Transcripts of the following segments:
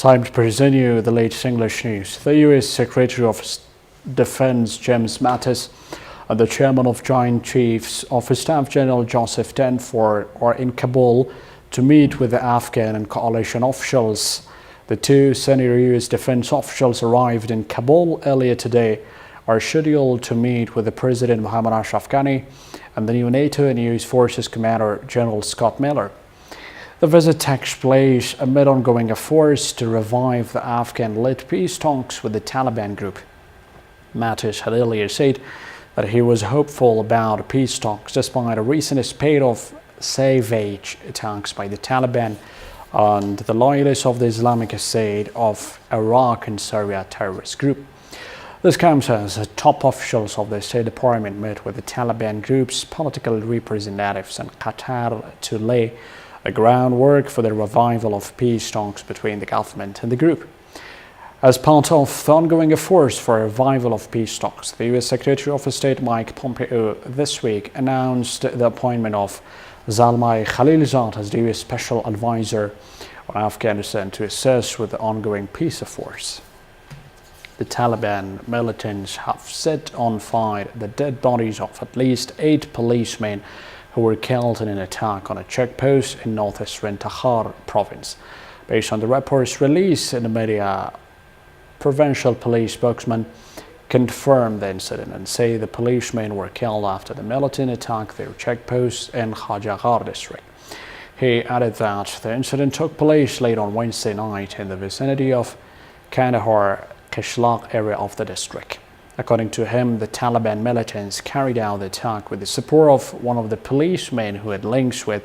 Time to present you the latest English news. The U.S. Secretary of Defense James Mattis and the Chairman of Joint Chiefs of Staff General Joseph Dunford are in Kabul to meet with the Afghan and coalition officials. The two senior U.S. defense officials arrived in Kabul earlier today, are scheduled to meet with the President Mohammad Ashraf Ghani and the new NATO and U.S. Forces Commander General Scott Miller. The visit takes place amid ongoing efforts to revive the Afghan-led peace talks with the Taliban group. Mattis had earlier said that he was hopeful about peace talks despite a recent spate of savage attacks by the Taliban and the loyalists of the Islamic State of Iraq and Syria terrorist group. This comes as top officials of the State Department met with the Taliban group's political representatives in Qatar to lay the groundwork for the revival of peace talks between the government and the group. As part of the ongoing efforts for a revival of peace talks, the U.S. Secretary of State Mike Pompeo this week announced the appointment of Zalmay Khalilzad as the U.S. Special Advisor on Afghanistan to assist with the ongoing peace efforts. The Taliban militants have set on fire the dead bodies of at least 8 policemen who were killed in an attack on a checkpost in northeastern Takhar province. Based on the reports released in the media, provincial police spokesman confirmed the incident and say the policemen were killed after the militant attacked their checkpost in Khatkabul district. He added that the incident took place late on Wednesday night in the vicinity of Kandahar Kishlak area of the district. According to him, the Taliban militants carried out the attack with the support of one of the policemen who had links with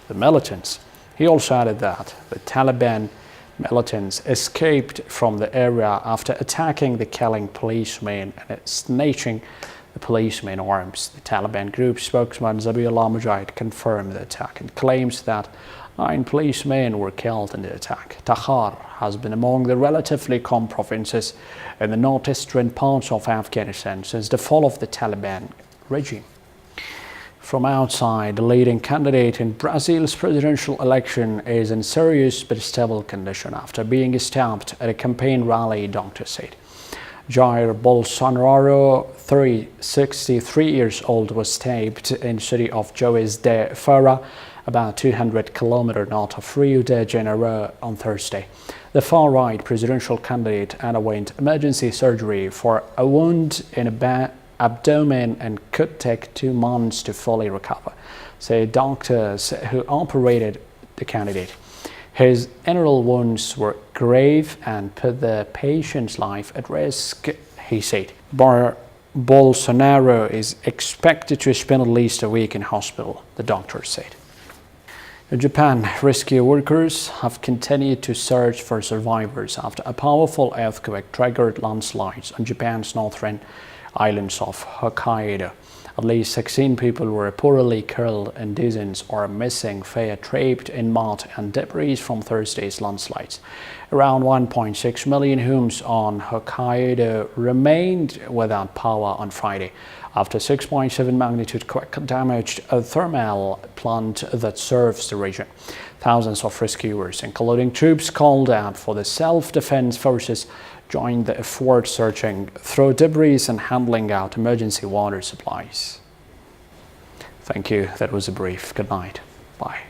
the militants. He also added that the Taliban militants escaped from the area after attacking the killing policemen and snatching the policemen's arms. The Taliban group spokesman Zabiullah Mujahid confirmed the attack and claims that 9 policemen were killed in the attack. Takhar has been among the relatively calm provinces in the northeastern parts of Afghanistan since the fall of the Taliban regime. From outside, the leading candidate in Brazil's presidential election is in serious but stable condition after being stabbed at a campaign rally, doctors said. Jair Bolsonaro, 63 years old, was stabbed in the city of Juiz de Fora, about 200 kilometers north of Rio de Janeiro, on Thursday. The far-right presidential candidate underwent emergency surgery for a wound in the abdomen and could take 2 months to fully recover, said doctors who operated the candidate. His internal wounds were grave and put the patient's life at risk, he said. Bolsonaro is expected to spend at least a week in hospital, the doctor said. In Japan, rescue workers have continued to search for survivors after a powerful earthquake triggered landslides on Japan's northern islands of Hokkaido. At least 16 people were reportedly killed and dozens are missing via trapped in mud and debris from Thursday's landslides. Around 1.6 million homes on Hokkaido remained without power on Friday after 6.7 magnitude quake damaged a thermal plant that serves the region. Thousands of rescuers, including troops called out for the self-defense forces, joined the effort searching through debris and handling out emergency water supplies. Thank you. That was a brief. Good night. Bye.